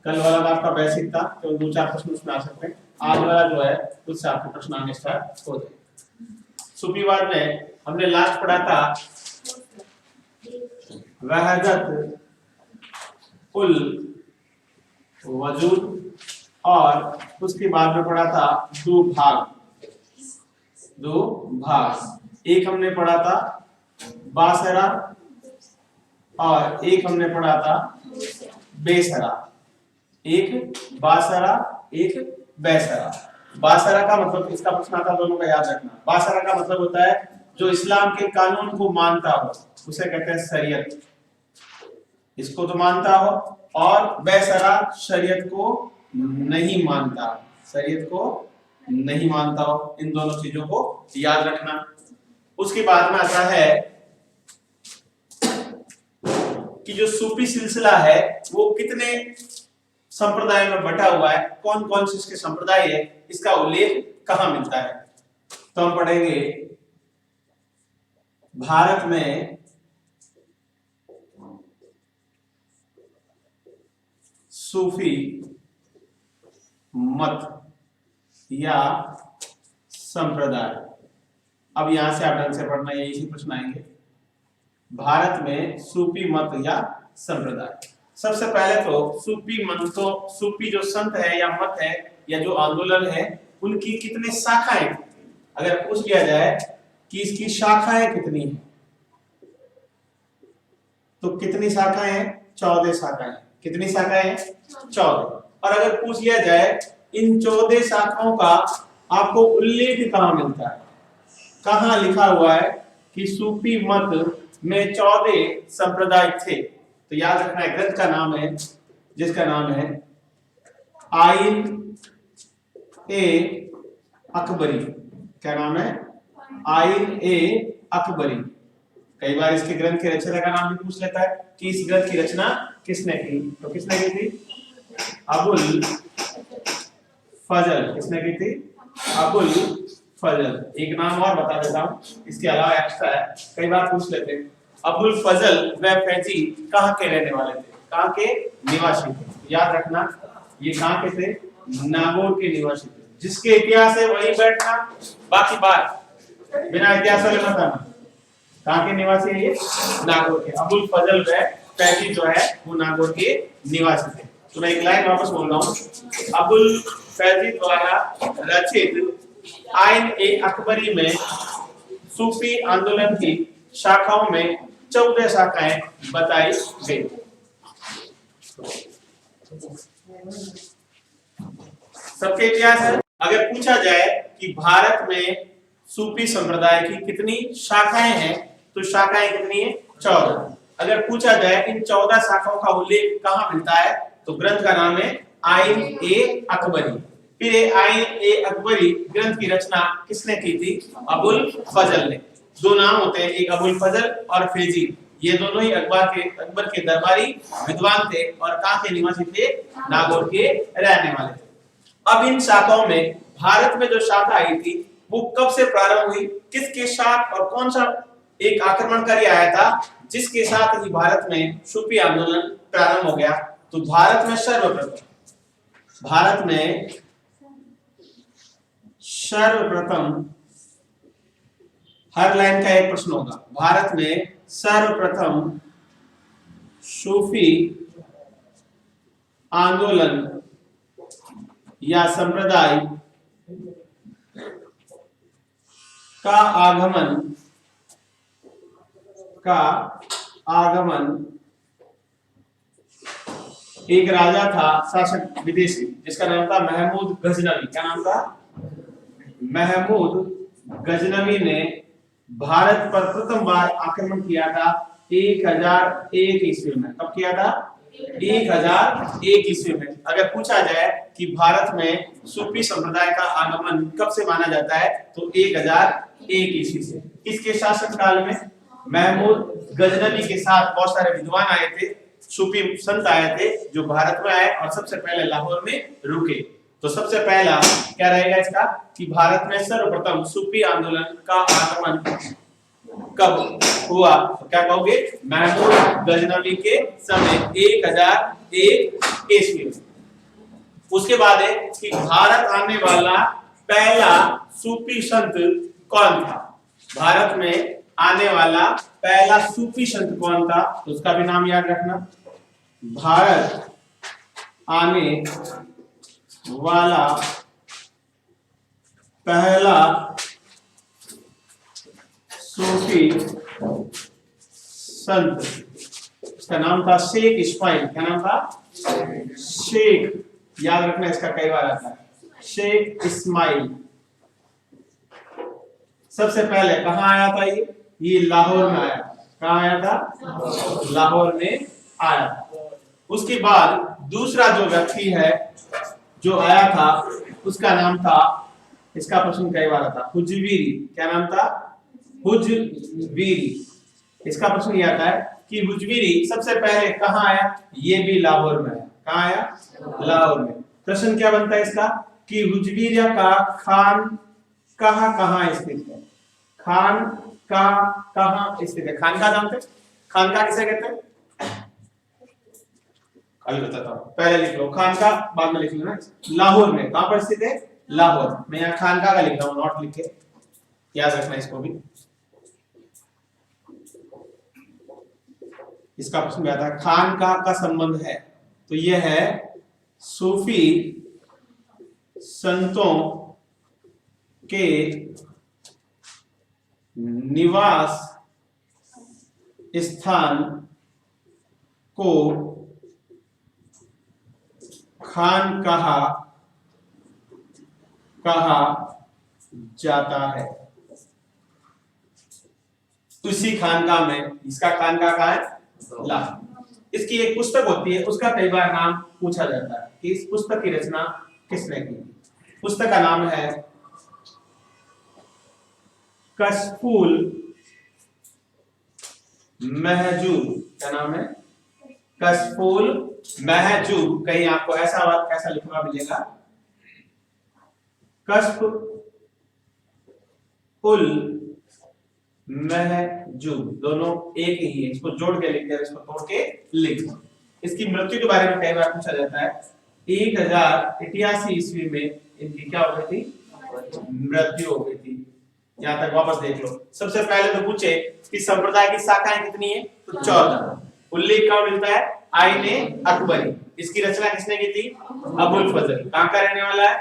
कल वाला तो आपका बेसिक था, तो 2-4 प्रश्न उसमें आ सकते हैं। आज वाला जो है उससे आपके प्रश्न आने स्टार्ट हो जाए। सूफीवाद में हमने लास्ट पढ़ा था वहदत कुल वजूद, और उसके बाद में पढ़ा था दो भाग। एक हमने पढ़ा था बासरा और एक हमने पढ़ा था बेसरा। एक बासरा, एक बेसरा। बासरा का मतलब, इसका प्रश्न आता दोनों का याद रखना। बासरा का मतलब होता है जो इस्लाम के कानून को मानता हो, उसे कहते हैं शरीयत, इसको तो मानता हो। और बेसरा शरीयत को नहीं मानता, शरीयत को नहीं मानता हो। इन दोनों चीजों को याद रखना। उसके बाद में आता है कि जो सूफी सिलसिला है वो कितने संप्रदाय में बटा हुआ है, कौन कौन से इसके संप्रदाय है, इसका उल्लेख कहां मिलता है। तो हम पढ़ेंगे भारत में सूफी मत या संप्रदाय। अब यहां से आप ढंग से पढ़ना, ये इसी प्रश्न आएंगे। भारत में सूफी मत या संप्रदाय। सबसे पहले तो सूफी मत, तो सूफी जो संत है या मत है या जो आंदोलन है, उनकी कितने शाखाएं, अगर पूछ लिया जाए कि इसकी शाखाएं कितनी है, तो कितनी शाखाएं हैं? 14 शाखाएं। कितनी शाखाएं हैं? 14। और अगर पूछ लिया जाए इन 14 शाखाओं का आपको उल्लेख कहां मिलता है, कहां लिखा हुआ है कि सूफी मत में 14 संप्रदाय थे, तो याद रखना है ग्रंथ का नाम है, जिसका नाम है आइन ए अकबरी। क्या नाम है? आइन ए अकबरी। कई बार इसके ग्रंथ के रचयिता का नाम भी पूछ लेता है कि इस ग्रंथ की रचना किसने की, तो किसने की थी? अबुल फजल। किसने की थी? अबुल फजल। एक नाम और बता देता हूं, इसके अलावा एक्स्ट्रा है, कई बार पूछ लेते हैं। अबुल फजल व फैजी कहां के रहने वाले थे, कहां के निवासी थे? याद रखना, ये कहां के थे? नागौर के निवासी थे। जिसके इतिहास है वही बैठना, बाकी बात बिना इतिहास वाले मत आना। कहां के निवासी है ये? नागौर के। अबुल फजल व फैजी जो है वो नागौर के निवासी थे। तो मैं एक लाइन वापस बोल रहा हूं। अबुल फैजी द्वारा रचित आइन ए अकबरी में सूफी आंदोलन की शाखाओं में 14 शाखाएं बताई गई। सबके इतिहास है। अगर पूछा जाए कि भारत में सूफी संप्रदाय की कितनी शाखाएं हैं, तो शाखाएं कितनी है? 14। अगर पूछा जाए इन 14 शाखाओं का उल्लेख कहां मिलता है, तो ग्रंथ का नाम है आइन ए अकबरी। फिर आइन ए अकबरी ग्रंथ की रचना किसने की थी? अबुल फजल ने। दो नाम होते हैं, एक अबुल फजल और फैजी। ये दोनों ही अकबर के दरबारी विद्वान थे और कहां के निवासी थे? नागौर के रहने वाले थे। अब इन शाखाओं में भारत में जो शाखा आई थी वो कब से प्रारंभ हुई, किसके साथ, और कौन सा एक आक्रमणकारी आया था जिसके साथ ही भारत में सूफी आंदोलन प्रारंभ हो गया? तो भारत में सर्वप्रथम हर लाइन का एक प्रश्न होगा। भारत में सर्वप्रथम सूफी आंदोलन या संप्रदाय का आगमन एक राजा था, शासक विदेशी, जिसका नाम था महमूद गजनवी। क्या नाम था? महमूद गजनवी ने भारत पर प्रथम बार आक्रमण किया था 1001 ईस्वी में। कब किया था? 1001 ईस्वी में। अगर पूछा जाए कि भारत में सूफी संप्रदाय का आगमन कब से माना जाता है, तो 1001 ईस्वी से। किसके शासन काल में? महमूद गजनवी के साथ बहुत सारे विद्वान आए थे, सूफी संत आए थे जो भारत में आए और सबसे पहले लाहौर में रुके। तो सबसे पहला क्या रहेगा इसका कि भारत में सर्वप्रथम सूफी आंदोलन का आगमन कब हुआ, तो क्या कहोगे, महमूद गजनवी के समय 1001 ईस्वी में। उसके बाद है कि भारत आने वाला पहला सूफी संत कौन था। भारत में आने वाला पहला सूफी संत कौन था, तो उसका भी नाम याद रखना। भारत आने वाला पहला सूफी संत, इसका नाम था शेख इस्माइल। क्या नाम था? शेख, याद रखना, इसका कई बार आता है, शेख इस्माइल। सबसे पहले कहां आया था ये लाहौर में आया था। कहां आया था? लाहौर में आया था। उसके बाद दूसरा जो व्यक्ति है जो आया था उसका नाम था, इसका प्रश्न कई बार आता, हुजवीरी। क्या नाम था? हुजवीरी। इसका प्रश्न ये आता है कि हुजवीरी सबसे पहले कहां आया, ये भी लाहौर में आया। कहां आया? लाहौर में। प्रश्न क्या बनता है इसका कि हुजवीरिया का खान कहां स्थित है। खान कहां स्थित है? खान का जानते हैं? खान का किसे कहते हैं? अभी बताता हूं, पहले लिख लो खान का, बाद में लिख लो ना। लाहौर में। कहां पर स्थित है? लाहौर। मैं यहाँ खान का लिख रहा हूं, नॉट लिख के, याद रखना इसको भी। इसका प्रश्न आता है खान का संबंध है, तो यह है सूफी संतों के निवास स्थान को खान कहा जाता है। उसी खानका में, इसका खानका कहां है? लाहौर। इसकी एक पुस्तक होती है, उसका कई बार नाम पूछा जाता है कि इस पुस्तक की रचना किसने की। पुस्तक का नाम है कशफुल महजूब। क्या नाम है? कशफुल महजूब। कहीं आपको ऐसा लिखना मिलेगा, कशफुल महजूब, दोनों एक ही है। इसको जोड़ के लिख दिया, इसको तोड़ के लिख। इसकी मृत्यु के बारे में कई बार पूछा जाता है। 1088 ईस्वी में इनकी क्या हो गई थी? मृत्यु हो गई थी। यहां तक वापस देख लो। सबसे पहले तो पूछे कि संप्रदाय की शाखाएं कितनी है, तो 14। उल्लेख कहां मिलता है? आईने अकबरी। इसकी रचना किसने की थी? अबुल फजल। कहां का रहने वाला है?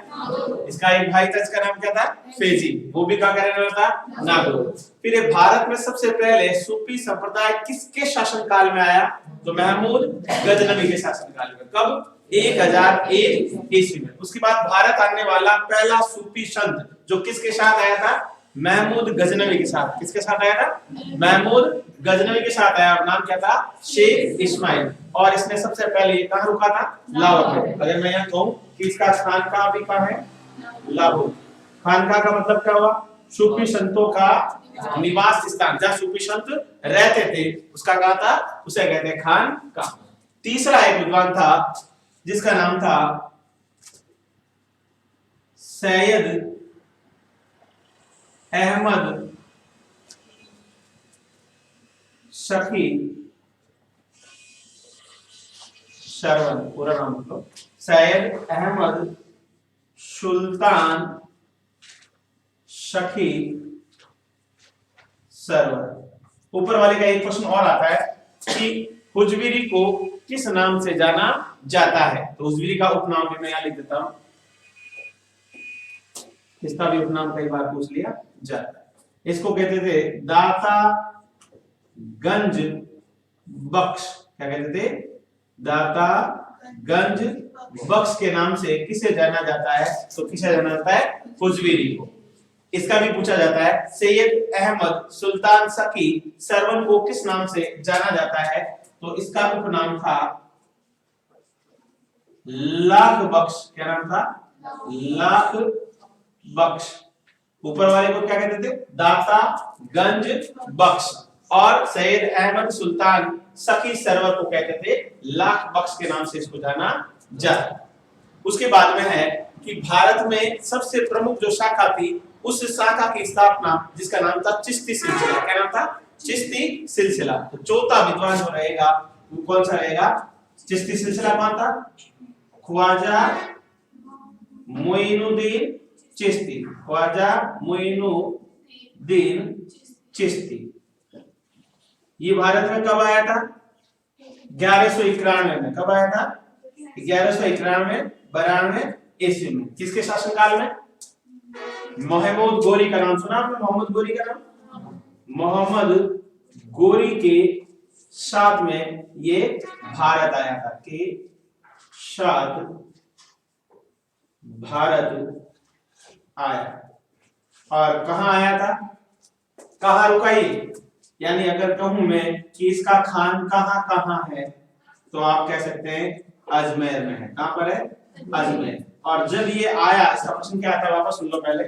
इसका एक भाई था, इसका नाम क्या था? फैजी। वो भी कहां का रहने वाला था? नागौर। फिर ये भारत में सबसे पहले सूफी संप्रदाय किसके शासनकाल में आया, तो महमूद गजनवी के शासनकाल में। कब? 1001 ईस्वी में। उसके बाद भारत आने वाला पहला सूफी संत जो किसके साथ आया था? महमूद गजनवी के साथ। किसके साथ आया था? महमूद गजनवी के साथ आया। नाम क्या था? शेख इस्माइल। और इसने सबसे पहले कहां रुका था? लाहौर में। अगर मैं यहां कहूं कि इसका खानका भी कहां है? लाहौर। खानका का मतलब क्या हुआ? सूफी संतों का निवास स्थान, जहां सूफी संत रहते थे, उसका कहा था, उसे कहते हैं खानका। तीसरा एक विद्वान था जिसका नाम था सैयद अहमद शफी सरवन। पूरा नाम तो सैयद अहमद सुल्तान शकी सरवन। ऊपर वाले का एक प्रश्न और आता है कि हुजवीरी को किस नाम से जाना जाता है, तो हुजवीरी का उपनाम भी मैं यहां लिख देता हूं। इसका भी उपनाम कई बार पूछ लिया जाता है। इसको कहते थे दाता गंज बख्श। क्या कहते थे? दाता गंज बख्श के नाम से किसे जाना जाता है, तो किसे जाना जाता है? हुजवीरी को। इसका भी पूछा जाता है सैयद अहमद सुल्तान शकी सरवन को किस नाम से जाना जाता है, तो इसका उपनाम था लाख बख्श। क्या नाम था? लाख बख्श। ऊपर वाले को क्या कहते थे? दाता गंज बख्श। और सैयद अहमद सुल्तान शकी सरवर को कहते थे लाख बख्श के नाम से इसको जाना जाता। उसके बाद में है कि भारत में सबसे प्रमुख जो शाखा थी उस शाखा की स्थापना जिसका नाम था चिश्ती सिलसिला। क्या नाम था? चिश्ती सिलसिला। तो चौथा विद्वान जो रहेगा वो कौन सा रहेगा? चिश्ती सिलसिला कौन था? ख्वाजा मोइनुद्दीन चिश्ती। ख्वाजा मोइनुद्दीन चिश्ती। ये भारत में कब आया था? 1191 में। कब आया था? 1191-92 ईस्वी में। किसके शासनकाल में? मोहम्मद गोरी का नाम सुना आपने? मोहम्मद गोरी का नाम? मोहम्मद गोरी के साथ में ये भारत आया था। के साथ भारत आया। और कहां आया था? कहां रुका ये? यानी अगर कहूं मैं कि इसका खान कहां कहां है तो आप कह सकते हैं अजमेर में है। कहां पर है? अजमेर। और जब ये आया, इसका प्रश्न क्या था वापस सुन लो पहले।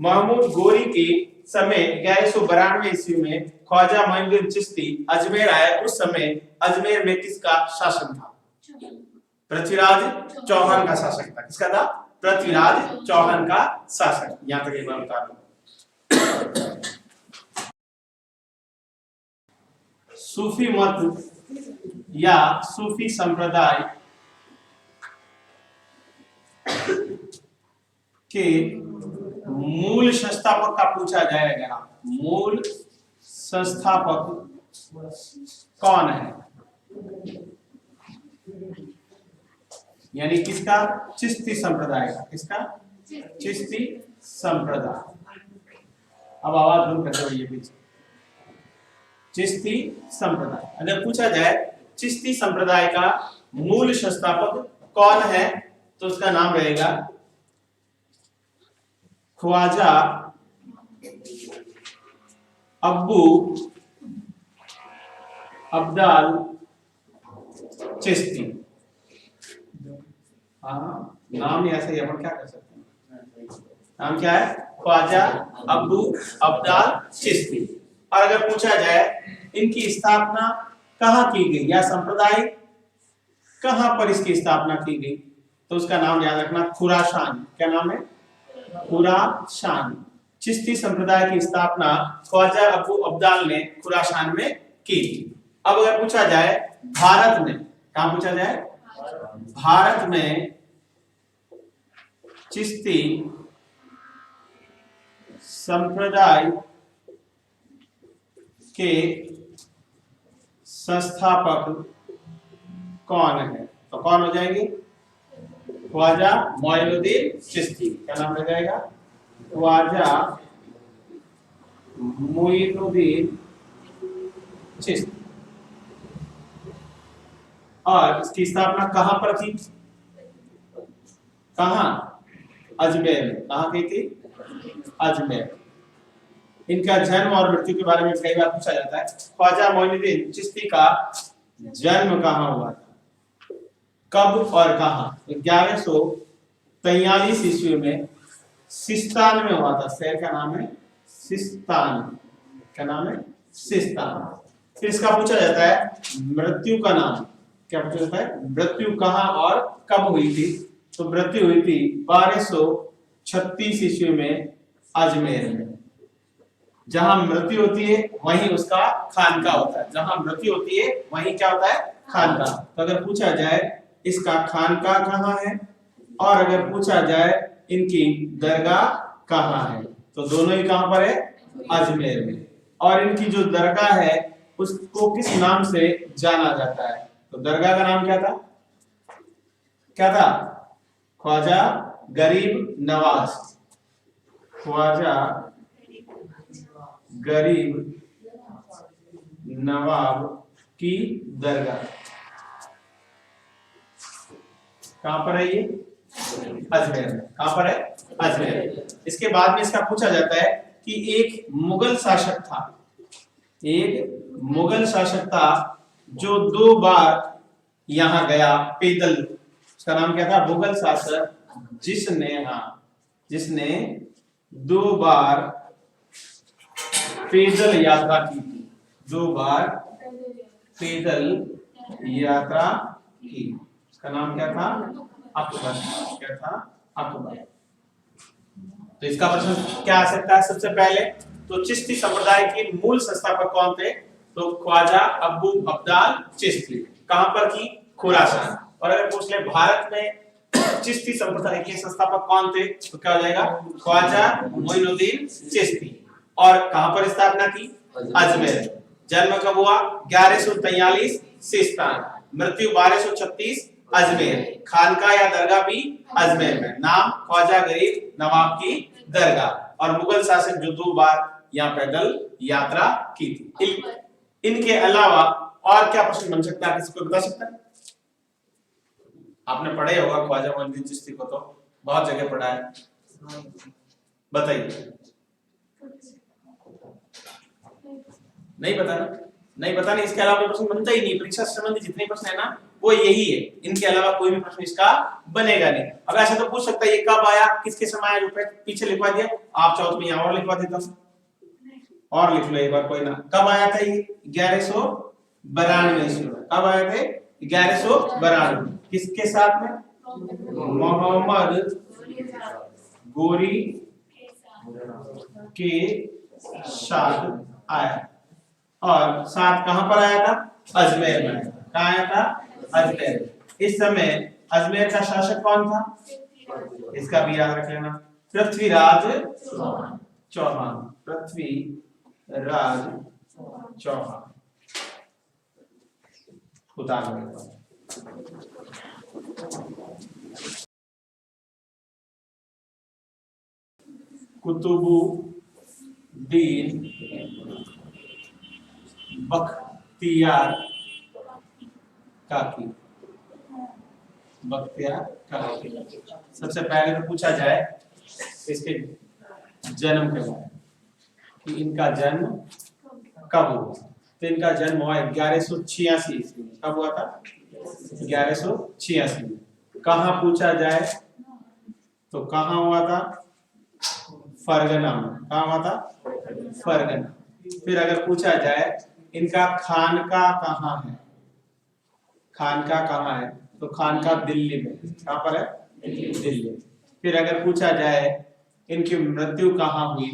महमूद गोरी के समय 1192 ईस्वी में ख्वाजा मोइनुद्दीन चिश्ती अजमेर आया। उस समय अजमेर में किसका शासन था? पृथ्वीराज चौहान का शासन था। किसका था? पृथ्वीराज चौहान का शासन। यहां तक एक बार बता दूं। सूफी मत या सूफी संप्रदाय के मूल संस्थापक का पूछा जाएगा। मूल संस्थापक कौन है? यानी किसका? चिश्ती संप्रदाय का। किसका? चिश्ती संप्रदाय। अब आवाज बंद कर दो ये बीच। चिश्ती संप्रदाय। अगर पूछा जाए चिश्ती संप्रदाय का मूल संस्थापक कौन है तो उसका नाम रहेगा ख्वाजा अब्बू अब्दाल चिश्ती। हाँ, नाम ही ऐसा ही, अपन क्या कर सकते हैं। नाम क्या है? ख्वाजा अब्बू अब्दाल चिश्ती। और अगर पूछा जाए इनकी स्थापना कहाँ की गई या संप्रदाय कहाँ पर इसकी स्थापना की गई तो उसका नाम याद रखना खुरासान। क्या नाम है? खुरासान। चिश्ती संप्रदाय की स्थापना ख्वाजा अब्बू अब्दाल ने खुरासान में की। अब अगर पूछा जाए भारत में, कहां पूछा जाए? भारत में चिश्ती संप्रदाय के संस्थापक कौन है तो कौन हो जाएंगे? ख्वाजा मोइनुद्दीन चिश्ती। क्या नाम हो जाएगा? ख्वाजा मोइनुद्दीन चिश्ती। और इसकी स्थापना कहां पर थी? कहां? अजमेर में। कहां की थी? अजमेर। इनका जन्म और मृत्यु के बारे में कई बार पूछा जाता है। ख्वाजा मोइनुद्दीन चिश्ती का जन्म कहां हुआ था? कब और कहां? 1143 ईस्वी में सिस्तान में हुआ था। शहर का नाम है सिस्तान। क्या नाम है? सिस्तान। फिर इसका पूछा जाता है मृत्यु का नाम। क्या पूछा जाता है? मृत्यु कहां और कब हुई थी? तो मृत्यु हुई थी 1236 ईस्वी में अजमेर में। जहां मृत्यु होती है वहीं उसका खानका होता है। जहां मृत्यु होती है वहीं क्या होता है? खानका। तो अगर पूछा जाए इसका खानका कहां है और अगर पूछा जाए इनकी दरगाह कहां है तो दोनों ही कहां पर है? अजमेर में। और इनकी जो दरगाह है उसको किस नाम से जाना जाता है? तो दरगाह का नाम क्या था? क्या था? ख्वाजा गरीब नवाज। ख्वाजा गरीब नवाब की दरगाह कहां पर है? ये अजमेर में। कहां पर है? अजमेर। इसके बाद में इसका पूछा जाता है कि एक मुगल शासक था। एक मुगल शासक था जो 2 बार यहां गया पैदल। उसका नाम क्या था? मुगल शासक जिसने 2 बार पैदल यात्रा की थी। 2 बार पैदल यात्रा की। उसका नाम क्या था? अकबर। क्या था? अकबर। तो इसका प्रश्न क्या आ सकता है? सबसे पहले तो चिश्ती संप्रदाय के मूल संस्थापक कौन थे? तो ख्वाजा अबू अब्दाल चिश्ती। कहां पर की? खुरासान। और अगर पूछ ले भारत में चिश्ती संप्रदाय के संस्थापक कौन थे, तो क्या हो जाएगा? ख्वाजा मोइनुद्दीन चिश्ती। और कहां पर स्थापना की? अजमेर। जन्म कब हुआ? 1143 सिस्तान। मृत्यु 1236 अजमेर। खानका या दरगाह भी अजमेर में। नाम ख्वाजा गरीब नवाब की दरगाह। और मुगल शासक जो 2 बार यहाँ पैदल यात्रा की थी। इनके अलावा और क्या प्रश्न बन सकता है? किसी को बता सकता है? आपने पढ़े होगा ख्वाजा मोइनुद्दीन चिश्ती को, तो बहुत जगह पढ़ा है, बताइए। नहीं पता ना? नहीं पता नहीं, इसके अलावा प्रश्न बनता ही नहीं। परीक्षा से संबंधित जितने प्रश्न है ना वो यही है, इनके अलावा कोई भी प्रश्न इसका बनेगा नहीं। अब ऐसा तो पूछ सकता है ये कब आया, किसके समय आया? रुपए पीछे लिखवा दिया, आप चाहो तो मैं यहाँ और लिखवा देता हूँ, और लिख लो एक बार, कोई ना। कब आया था ये? 1192 ईस्वी में। कब आए थे? 1192। किसके साथ में? मोहम्मद गोरी के साथ आया। और साथ कहां पर आया था? अजमेर में। कहां आया था? अजमेर। इस समय अजमेर का शासक कौन था? इसका भी याद रख लेना, पृथ्वीराज चौहान। पृथ्वीराज चौहान। कुतुबुद्दीन बख्तियार काकी। बख्तियार काकी। सबसे पहले तो पूछा जाए इसके जन्म के बारे में कि इनका जन्म कब हुआ। तो इनका जन्म हुआ 1186 ईस्वी में। कब हुआ था? 1186 में। कहां पूछा जाए तो कहां हुआ था? फरगना में। कहां हुआ था? फरगना। फिर अगर पूछा जाए इनका खानका कहां है? खानका कहां है? तो खानका दिल्ली में। कहां पर है? दिल्ली। फिर अगर पूछा जाए इनकी मृत्यु कहां हुई,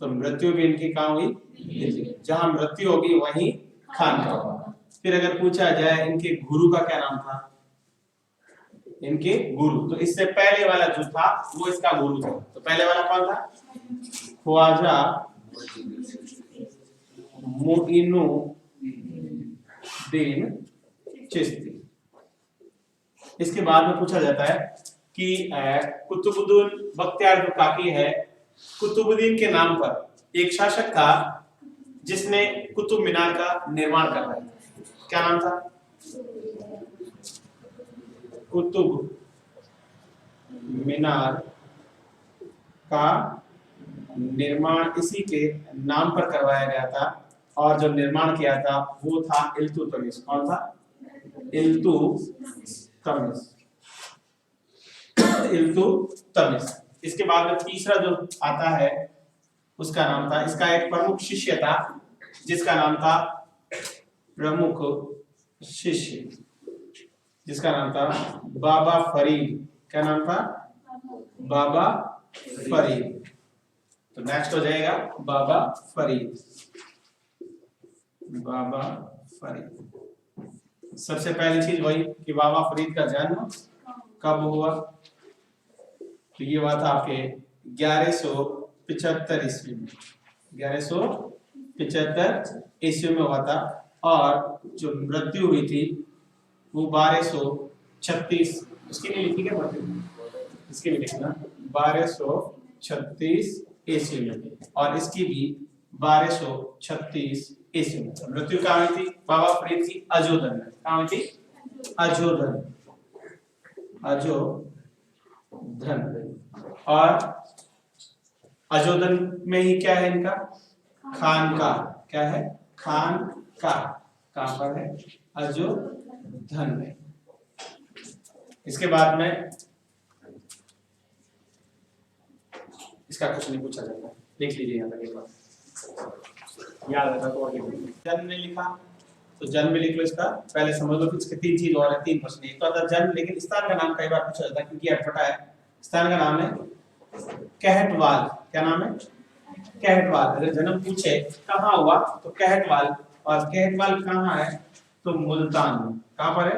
तो मृत्यु भी इनकी कहां हुई? दिल्ली। जहां मृत्यु होगी वहीं खानका होगा। फिर अगर पूछा जाए इनके गुरु का क्या नाम था? इनके गुरु, तो इससे पहले वाला जो था वो इसका गुरु था। तो पहले वाला कौन था? ख्वाजा मोइनुद्दीन चिश्ती। इसके बाद में पूछा जाता है कि कुतुबुद्दीन बख्तियार जो काकी है, कुतुबुद्दीन के नाम पर एक शासक था जिसने कुतुब मीनार का निर्माण करवाया। क्या नाम था? कुतुब मीनार का निर्माण इसी के नाम पर करवाया गया था। और जो निर्माण किया था वो था इल्तुतमिश। कौन था? इल्तुतमिश। इल्तुतमिश। इसके बाद में तीसरा जो आता है उसका नाम था, इसका एक प्रमुख शिष्य था जिसका नाम था प्रमुख शिष्य, जिसका नाम था बाबा फरीद। क्या नाम था? बाबा फरीद। तो नेक्स्ट हो जाएगा बाबा फरीद। बाबा फरीद। सबसे पहली चीज वही कि बाबा फरीद का जन्म कब हुआ? तो ये हुआ था आपके 1175 ईस्वी में। 1175 ईस्वी में हुआ था। और जो मृत्यु हुई थी वो 1236। उसकी नहीं लिखी क्या मृत्यु? इसकी भी लिखना 1236 ईस्वी में। और इसकी भी 1236 ईस्वी में। मृत्यु कहाँ हुई थी बाबा फरीद की? अजोधन में। कहाँ हुई थी? अजोधन। अजोधन। और अजोधन में ही क्या है इनका? खानका। क्या है? खानका। कहां पर है? अजोधन में। इसके बाद में इसका कुछ नहीं पूछा जाता, देख लीजिए यहाँ तक एक बार, याद रहता तो आगे। जन्म नहीं लिखा तो जन्म लिख लो इसका, पहले समझ लो कि इसके 3 चीज और है, 3 प्रश्न। एक तो आता जन्म, लेकिन स्थान का नाम कई बार पूछा जाता है क्योंकि अटपटा है। स्थान का नाम है कहटवाल, क्या नाम है? कहटवाल। अगर जन्म पूछे कहाँ हुआ तो कहटवाल, और कहटवाल कहाँ है तो मुल्तान में। कहाँ पर है?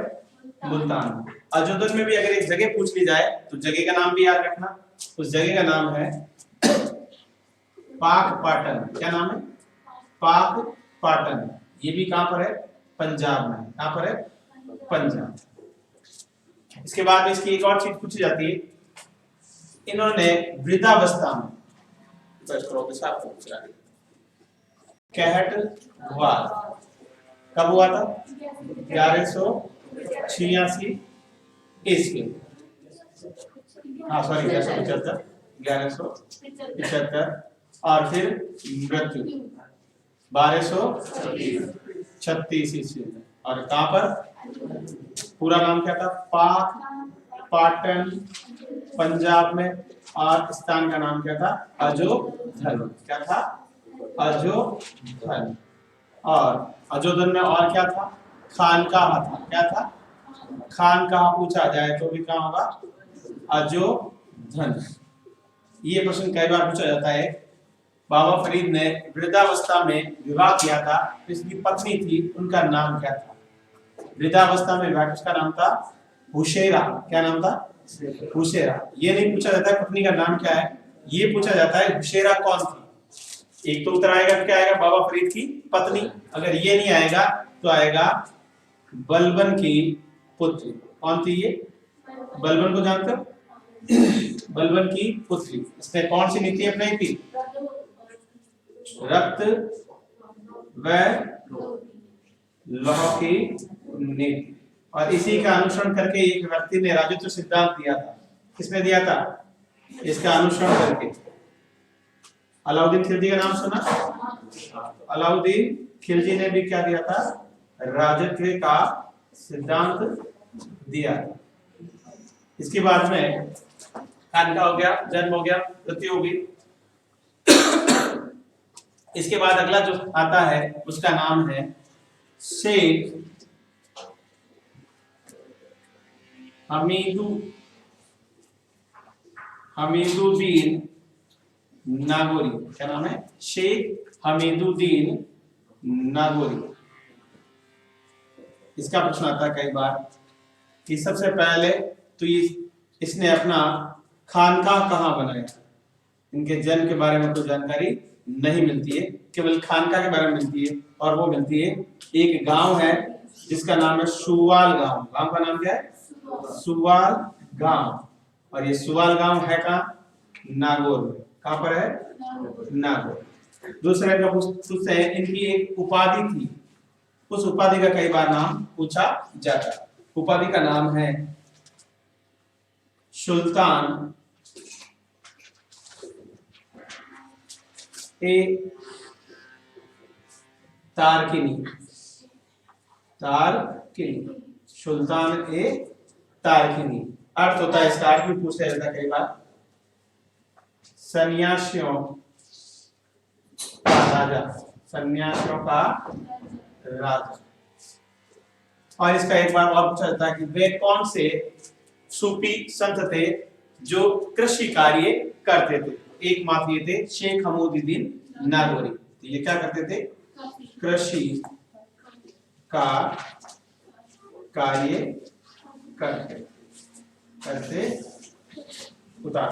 मुल्तान। अजोदन में भी अगर एक जगह पूछ ली जाए तो जगह का नाम भी याद रखना। उस जगह का नाम है पाक पाटन। क्या नाम है? पाक पाटन। ये भी कहां पर है? पंजाब में। कहां पर है? पंजाब। इसके बाद में इसकी एक और चीज पूछी जाती है, इन्होंने वृद्धावस्था में कहटवाल कब हुआ था? 1186 ईस्वी। हाँ सॉरी 1175, 1175। और फिर मृत्यु 1236 ईस्वी में। और कहां पर? पूरा नाम क्या था? पाक पाटन, पंजाब में। और स्थान का नाम क्या था? अजोधन। क्या था? अजोधन। और अजोधन में और क्या था? खानकाह था। क्या था? खानकाह पूछा जाए तो भी कहां होगा? अजोधन। ये प्रश्न कई बार पूछा जाता है। बाबा फरीद ने वृद्धावस्था में विवाह किया था, इसकी पत्नी थी, उनका नाम क्या था? वृद्धावस्था में विवाह, उसका नाम था हुशैरा। क्या नाम था? हुशैरा। ये नहीं पूछा जाता है पत्नी का नाम क्या है, ये पूछा जाता है हुशैरा कौन थी। एक तो उत्तर आएगा, क्या आएगा? बाबा फरीद की पत्नी। अगर ये नहीं आएगा तो आएगा बलबन की पुत्री। कौन थी ये? बलबन को जानते हो? बलबन की पुत्री। इसने कौन सी नीति अपनाई थी? रक्त व लौह की नीति। और इसी का अनुसरण करके एक व्यक्ति ने राजत्व सिद्धांत दिया था। किसने दिया था? इसका अनुसरण करके अलाउद्दीन खिलजी का नाम सुना? अलाउद्दीन खिलजी ने भी क्या दिया था? राजत्व का सिद्धांत दिया। इसके बाद में खानका हो गया, जन्म हो गया, मृत्यु होगी। इसके बाद अगला जो आता है उसका नाम है शेख हमीदुद्दीन नागौरी। क्या नाम है? शेख हमीदुद्दीन नागौरी। इसका प्रश्न आता है कई बार कि सबसे पहले तो इसने अपना खानकाह कहाँ बनाया। इनके जन्म के बारे में कोई जानकारी नहीं मिलती है, केवल खानकाह के बारे में मिलती है। और वो मिलती है एक गांव है जिसका नाम है सुवाल गांव। गांव का नाम क्या है? सुवाल गांव। और ये सुवाल गांव है कहाँ? नागौर में। कहाँ पर है? नागौर। दूसरे का पूछते हैं, इनकी एक उपाधि थी, उस उपाधि का कई बार नाम पूछा जाता है। उपाधि का नाम है सुल्तान ए तारकिनी। तारकिनी, सुल्तान ए तारकिनी। अर्थ होता है, इसका अर्थ भी पूछा जाता है कई बार, सन्यासियों का राजा। सन्यासियों का राजा। और इसका एक बार और पूछा जाता है कि वे कौन से सूफी संत थे जो कृषि कार्य करते थे। एक मात्र ये थे शेख हमीदुद्दीन नागौरी। तो ये क्या करते थे? कृषि का कार्य करते उतार।